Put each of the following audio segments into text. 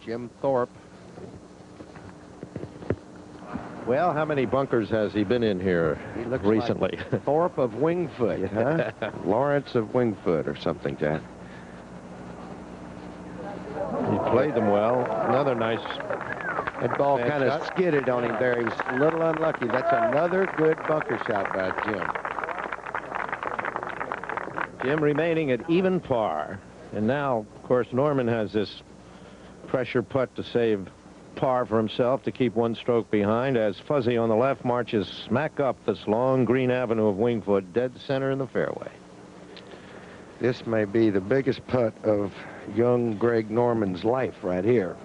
Jim Thorpe. Well, how many bunkers has he been in here recently? Like Thorpe of Wingfoot, huh? Lawrence of Wingfoot or something, Jack. He played them well. Another nice... That ball kind of skidded on him there. He was a little unlucky. That's another good bunker shot by Jim. Jim remaining at even par. And now, of course, Norman has this pressure putt to save par for himself, to keep one stroke behind, as Fuzzy on the left marches smack up this long green avenue of Wingfoot, dead center in the fairway. This may be the biggest putt of young Greg Norman's life right here.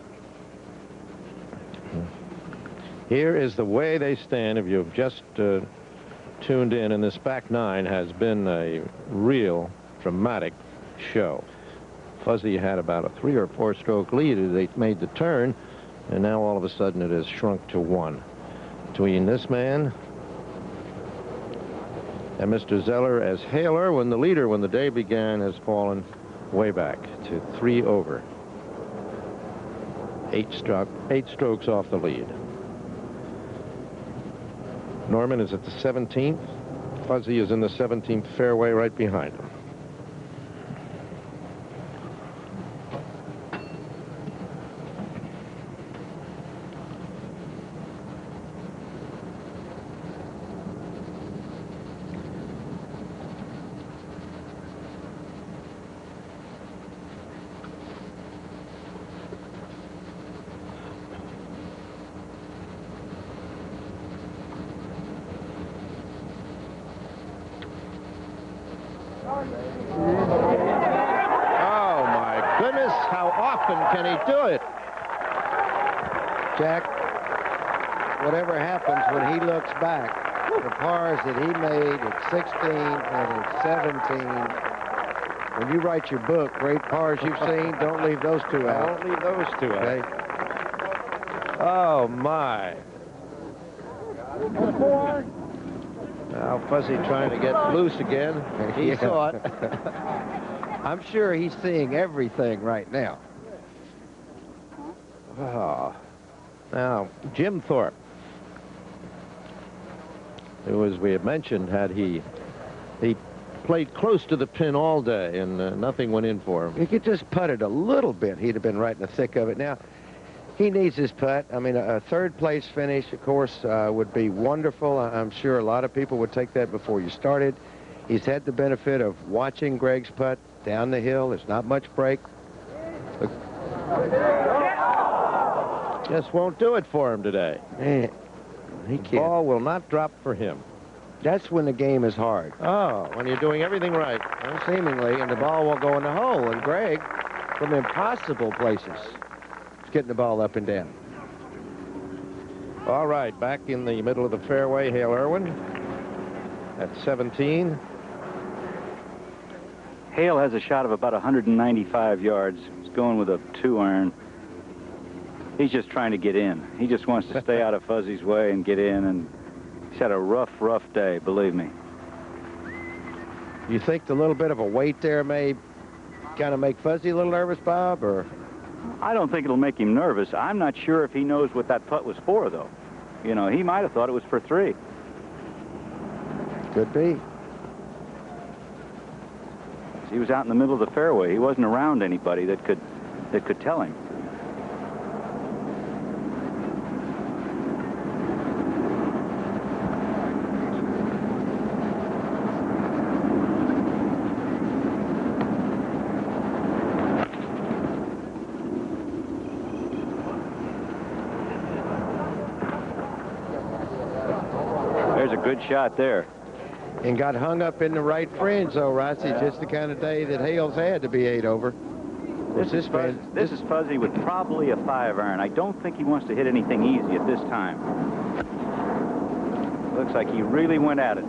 Here is the way they stand. If you've just tuned in, and this back nine has been a real dramatic show. Fuzzy had about a 3 or 4 stroke lead as they made the turn, and now all of a sudden it has shrunk to 1. Between this man and Mr. Zeller, as Hale Irwin, the leader when the day began, has fallen way back to 3 over. 8 strokes off the lead. Norman is at the 17th. Fuzzy is in the 17th fairway right behind him. Oh, my goodness, how often can he do it? Jack, whatever happens when he looks back, the pars that he made at 16 and at 17, when you write your book, great pars you've seen, don't leave those two out. Don't leave those two out. Oh, my. Now Fuzzy trying to get loose again. He saw it. I'm sure he's seeing everything right now. Oh. Now, Jim Thorpe, who, as we had mentioned, he played close to the pin all day, and nothing went in for him. He could just putt it a little bit. He'd have been right in the thick of it. Now, he needs his putt. I mean, a third-place finish, of course, would be wonderful. I'm sure a lot of people would take that before you started. He's had the benefit of watching Greg's putt down the hill. There's not much break. Look. Just won't do it for him today. Man, he can't. The ball will not drop for him. That's when the game is hard. Oh, when you're doing everything right. Well, seemingly, and the ball will go in the hole. And Greg, from impossible places, getting the ball up and down. All right, back in the middle of the fairway, Hale Irwin at 17. Hale has a shot of about 195 yards. He's going with a 2-iron. He's just trying to get in. He just wants to stay out of Fuzzy's way and get in, and he's had a rough day, believe me. You think the little bit of a weight there may kind of make Fuzzy a little nervous, Bob, or? I don't think it'll make him nervous. I'm not sure if he knows what that putt was for, though. You know, he might have thought it was for 3. Could be. He was out in the middle of the fairway. He wasn't around anybody that could tell him. Good shot there. And got hung up in the right fringe, though, Rossi. Just the kind of day that Hale's had to be 8 over. This is Fuzzy with probably a 5-iron. I don't think he wants to hit anything easy at this time. Looks like he really went at it.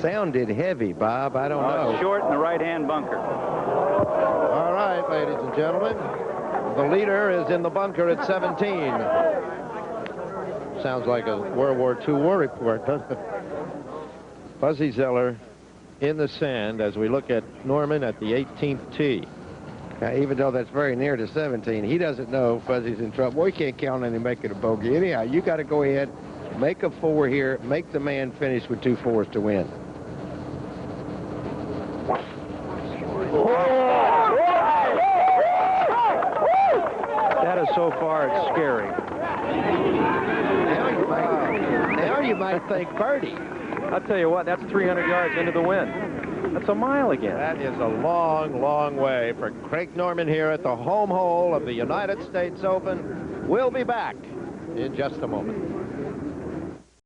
Sounded heavy, Bob. I don't know. Short in the right-hand bunker. All right, ladies and gentlemen. The leader is in the bunker at 17. Sounds like a World War II war report, doesn't it? Fuzzy Zeller in the sand as we look at Norman at the 18th tee. Now, even though that's very near to 17, he doesn't know Fuzzy's in trouble. We can't count on him making a bogey. Anyhow, you got to go ahead, make a 4 here, make the man finish with 2 4s to win. That is so far, it's scary. Now you might think birdie. I'll tell you what, that's 300 yards into the wind. That's a mile again. That is a long, long way for Craig Norman here at the home hole of the United States Open. We'll be back in just a moment.